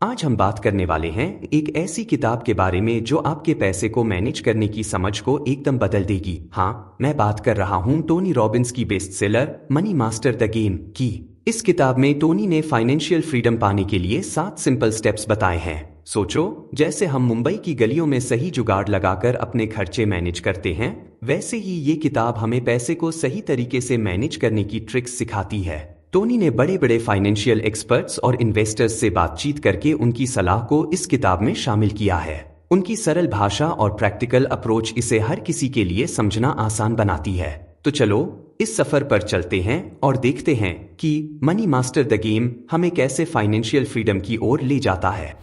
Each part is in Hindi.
आज हम बात करने वाले हैं एक ऐसी किताब के बारे में जो आपके पैसे को मैनेज करने की समझ को एकदम बदल देगी। हाँ, मैं बात कर रहा हूँ टोनी रॉबिन्स की best seller money master the game की। इस किताब में टोनी ने फाइनेंशियल फ्रीडम पाने के लिए 7 सिंपल स्टेप्स बताए हैं। सोचो, जैसे हम मुंबई की गलियों में सही जुगाड़ लगाकर अपने खर्चे मैनेज करते हैं, वैसे ही ये किताब हमें पैसे को सही तरीके से मैनेज करने की ट्रिक्स सिखाती है। टोनी ने बड़े बड़े फाइनेंशियल एक्सपर्ट्स और इन्वेस्टर्स से बातचीत करके उनकी सलाह को इस किताब में शामिल किया है। उनकी सरल भाषा और प्रैक्टिकल अप्रोच इसे हर किसी के लिए समझना आसान बनाती है। तो चलो इस सफर पर चलते हैं और देखते हैं कि मनी मास्टर द गेम हमें कैसे फाइनेंशियल फ्रीडम की ओर ले जाता है।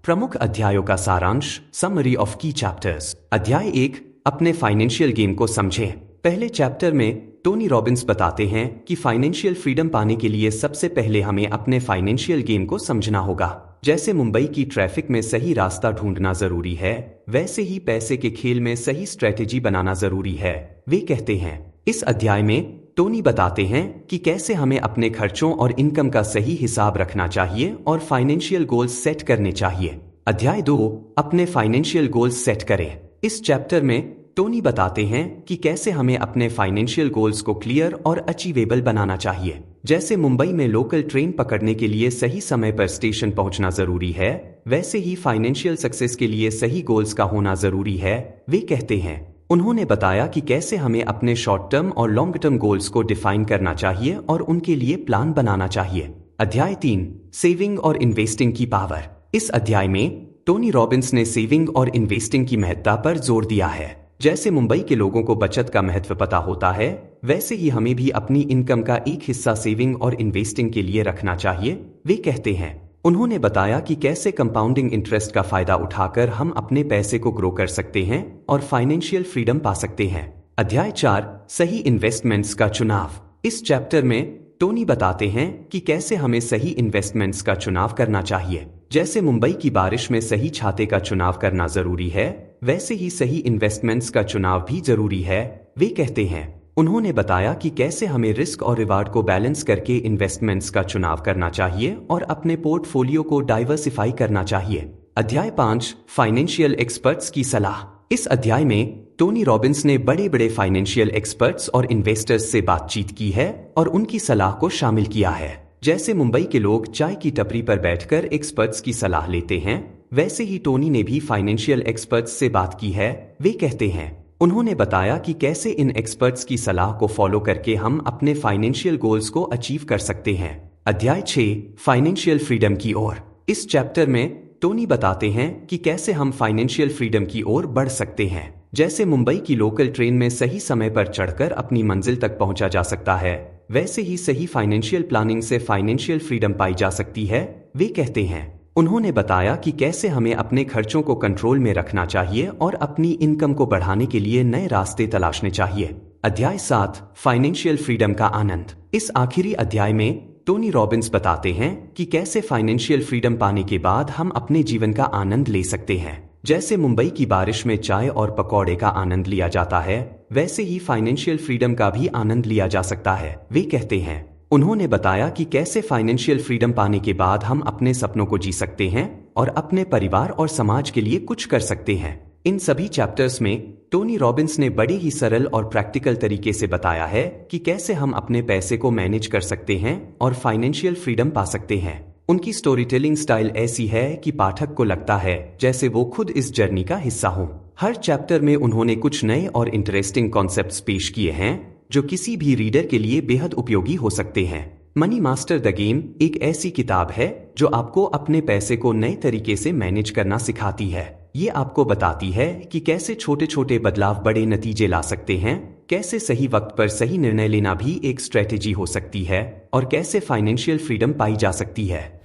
प्रमुख अध्यायों का सारांश, समरी ऑफ की चैप्टर्स। अध्याय 1, अपने फाइनेंशियल गेम को समझें। पहले चैप्टर में टोनी रॉबिन्स बताते हैं कि फाइनेंशियल फ्रीडम पाने के लिए सबसे पहले हमें अपने फाइनेंशियल गेम को समझना होगा। जैसे मुंबई की ट्रैफिक में सही रास्ता ढूंढना जरूरी है, वैसे ही पैसे के खेल में सही स्ट्रेटेजी बनाना जरूरी है, वे कहते हैं। इस अध्याय में टोनी बताते हैं कि कैसे हमें अपने खर्चों और इनकम का सही हिसाब रखना चाहिए और फाइनेंशियल गोल्स सेट करने चाहिए। अध्याय 2, अपने फाइनेंशियल गोल्स सेट करें। इस चैप्टर में टोनी बताते हैं कि कैसे हमें अपने फाइनेंशियल गोल्स को क्लियर और अचीवेबल बनाना चाहिए। जैसे मुंबई में लोकल ट्रेन पकड़ने के लिए सही समय पर स्टेशन पहुंचना जरूरी है, वैसे ही फाइनेंशियल सक्सेस के लिए सही गोल्स का होना जरूरी है, वे कहते हैं। उन्होंने बताया कि कैसे हमें अपने शॉर्ट टर्म और लॉन्ग टर्म गोल्स को डिफाइन करना चाहिए और उनके लिए प्लान बनाना चाहिए। अध्याय 3, सेविंग और इन्वेस्टिंग की पावर। इस अध्याय में टोनी रॉबिन्स ने सेविंग और इन्वेस्टिंग की महत्ता पर जोर दिया है। जैसे मुंबई के लोगों को बचत का महत्व पता होता है, वैसे ही हमें भी अपनी इनकम का एक हिस्सा सेविंग और इन्वेस्टिंग के लिए रखना चाहिए, वे कहते हैं। उन्होंने बताया कि कैसे कंपाउंडिंग इंटरेस्ट का फायदा उठाकर हम अपने पैसे को ग्रो कर सकते हैं और फाइनेंशियल फ्रीडम पा सकते हैं। अध्याय 4, सही इन्वेस्टमेंट्स का चुनाव। इस चैप्टर में टोनी बताते हैं कि कैसे हमें सही इन्वेस्टमेंट्स का चुनाव करना चाहिए। जैसे मुंबई की बारिश में सही छाते का चुनाव करना जरूरी है, वैसे ही सही इन्वेस्टमेंट्स का चुनाव भी जरूरी है, वे कहते हैं। उन्होंने बताया कि कैसे हमें रिस्क और रिवार्ड को बैलेंस करके इन्वेस्टमेंट्स का चुनाव करना चाहिए और अपने पोर्टफोलियो को डाइवर्सिफाई करना चाहिए। अध्याय 5, फाइनेंशियल एक्सपर्ट्स की सलाह। इस अध्याय में टोनी रॉबिन्स ने बड़े बड़े फाइनेंशियल एक्सपर्ट्स और इन्वेस्टर्स से बातचीत की है और उनकी सलाह को शामिल किया है। जैसे मुंबई के लोग चाय की टपरी पर बैठकर एक्सपर्ट्स की सलाह लेते हैं, वैसे ही टोनी ने भी फाइनेंशियल एक्सपर्ट्स से बात की है, वे कहते हैं। उन्होंने बताया कि कैसे इन एक्सपर्ट्स की सलाह को फॉलो करके हम अपने फाइनेंशियल गोल्स को अचीव कर सकते हैं। अध्याय 6, फाइनेंशियल फ्रीडम की ओर। इस चैप्टर में टोनी बताते हैं कि कैसे हम फाइनेंशियल फ्रीडम की ओर बढ़ सकते हैं। जैसे मुंबई की लोकल ट्रेन में सही समय पर चढ़कर अपनी मंजिल तक पहुंचा जा सकता है, वैसे ही सही फाइनेंशियल प्लानिंग से फाइनेंशियल फ्रीडम पाई जा सकती है, वे कहते हैं। उन्होंने बताया कि कैसे हमें अपने खर्चों को कंट्रोल में रखना चाहिए और अपनी इनकम को बढ़ाने के लिए नए रास्ते तलाशने चाहिए। अध्याय 7, फाइनेंशियल फ्रीडम का आनंद। इस आखिरी अध्याय में टोनी रॉबिन्स बताते हैं कि कैसे फाइनेंशियल फ्रीडम पाने के बाद हम अपने जीवन का आनंद ले सकते हैं। जैसे मुंबई की बारिश में चाय और पकौड़े का आनंद लिया जाता है, वैसे ही फाइनेंशियल फ्रीडम का भी आनंद लिया जा सकता है, वे कहते हैं। उन्होंने बताया कि कैसे फाइनेंशियल फ्रीडम पाने के बाद हम अपने सपनों को जी सकते हैं और अपने परिवार और समाज के लिए कुछ कर सकते हैं। इन सभी चैप्टर्स में टोनी रॉबिन्स ने बड़े ही सरल और प्रैक्टिकल तरीके से बताया है कि कैसे हम अपने पैसे को मैनेज कर सकते हैं और फाइनेंशियल फ्रीडम पा सकते हैं। उनकी स्टोरी टेलिंग स्टाइल ऐसी है कि पाठक को लगता है जैसे वो खुद इस जर्नी का हिस्सा हो। हर चैप्टर में उन्होंने कुछ नए और इंटरेस्टिंग कॉन्सेप्ट्स पेश किए हैं जो किसी भी रीडर के लिए बेहद उपयोगी हो सकते हैं। मनी मास्टर द गेम एक ऐसी किताब है जो आपको अपने पैसे को नए तरीके से मैनेज करना सिखाती है। ये आपको बताती है कि कैसे छोटे छोटे बदलाव बड़े नतीजे ला सकते हैं, कैसे सही वक्त पर सही निर्णय लेना भी एक स्ट्रेटेजी हो सकती है और कैसे फाइनेंशियल फ्रीडम पाई जा सकती है।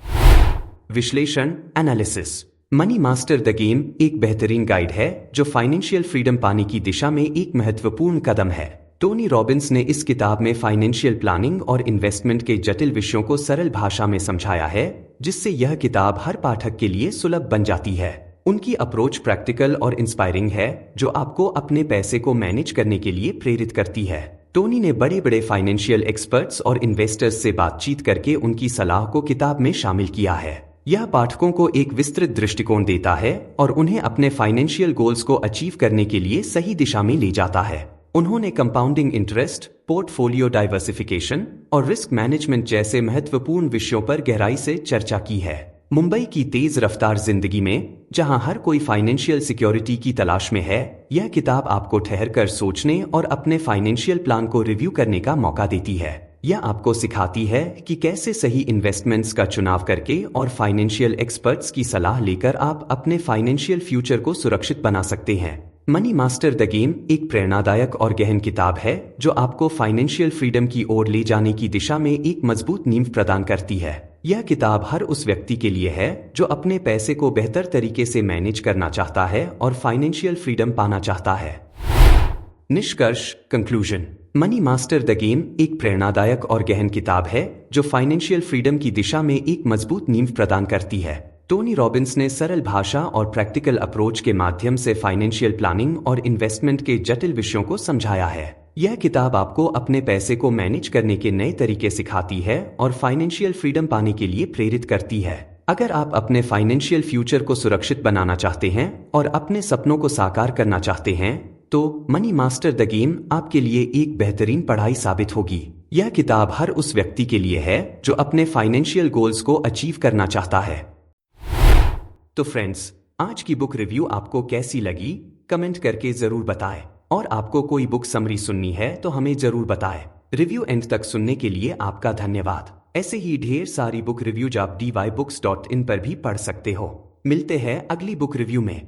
विश्लेषण, analysis. Money master the game एक बेहतरीन गाइड है जो फाइनेंशियल फ्रीडम पाने की दिशा में एक महत्वपूर्ण कदम है। टोनी रॉबिन्स ने इस किताब में फाइनेंशियल प्लानिंग और इन्वेस्टमेंट के जटिल विषयों को सरल भाषा में समझाया है, जिससे यह किताब हर पाठक के लिए सुलभ बन जाती है। उनकी अप्रोच प्रैक्टिकल और इंस्पायरिंग है, जो आपको अपने पैसे को मैनेज करने के लिए प्रेरित करती है। टोनी ने बड़े बड़े फाइनेंशियल एक्सपर्ट्स और इन्वेस्टर्स से बातचीत करके उनकी सलाह को किताब में शामिल किया है। यह पाठकों को एक विस्तृत दृष्टिकोण देता है और उन्हें अपने फाइनेंशियल गोल्स को अचीव करने के लिए सही दिशा में ले जाता है। उन्होंने कंपाउंडिंग इंटरेस्ट, पोर्टफोलियो डाइवर्सिफिकेशन और रिस्क मैनेजमेंट जैसे महत्वपूर्ण विषयों पर गहराई से चर्चा की है। मुंबई की तेज रफ्तार जिंदगी में, जहां हर कोई फाइनेंशियल सिक्योरिटी की तलाश में है, यह किताब आपको ठहरकर सोचने और अपने फाइनेंशियल प्लान को रिव्यू करने का मौका देती है। यह आपको सिखाती है कि कैसे सही इन्वेस्टमेंट्स का चुनाव करके और फाइनेंशियल एक्सपर्ट्स की सलाह लेकर आप अपने फाइनेंशियल फ्यूचर को सुरक्षित बना सकते हैं। मनी मास्टर द गेम एक प्रेरणादायक और गहन किताब है जो आपको फाइनेंशियल फ्रीडम की ओर ले जाने की दिशा में एक मजबूत नींव प्रदान करती है। यह किताब हर उस व्यक्ति के लिए है जो अपने पैसे को बेहतर तरीके से मैनेज करना चाहता है और फाइनेंशियल फ्रीडम पाना चाहता है। निष्कर्ष, conclusion. Money master the game एक प्रेरणादायक और गहन किताब है जो फाइनेंशियल फ्रीडम की दिशा में एक मजबूत नींव प्रदान करती है। टोनी रॉबिन्स ने सरल भाषा और प्रैक्टिकल अप्रोच के माध्यम से फाइनेंशियल प्लानिंग और इन्वेस्टमेंट के जटिल विषयों को समझाया है। यह किताब आपको अपने पैसे को मैनेज करने के नए तरीके सिखाती है और फाइनेंशियल फ्रीडम पाने के लिए प्रेरित करती है। अगर आप अपने फाइनेंशियल फ्यूचर को सुरक्षित बनाना चाहते हैं और अपने सपनों को साकार करना चाहते हैं, तो मनी मास्टर द गेम आपके लिए एक बेहतरीन पढ़ाई साबित होगी। यह किताब हर उस व्यक्ति के लिए है जो अपने फाइनेंशियल गोल्स को अचीव करना चाहता है। तो फ्रेंड्स, आज की बुक रिव्यू आपको कैसी लगी कमेंट करके जरूर बताएं, और आपको कोई बुक समरी सुननी है तो हमें जरूर बताएं। रिव्यू एंड तक सुनने के लिए आपका धन्यवाद। ऐसे ही ढेर सारी बुक रिव्यूज आप dybooks.in पर भी पढ़ सकते हो। मिलते हैं अगली बुक रिव्यू में।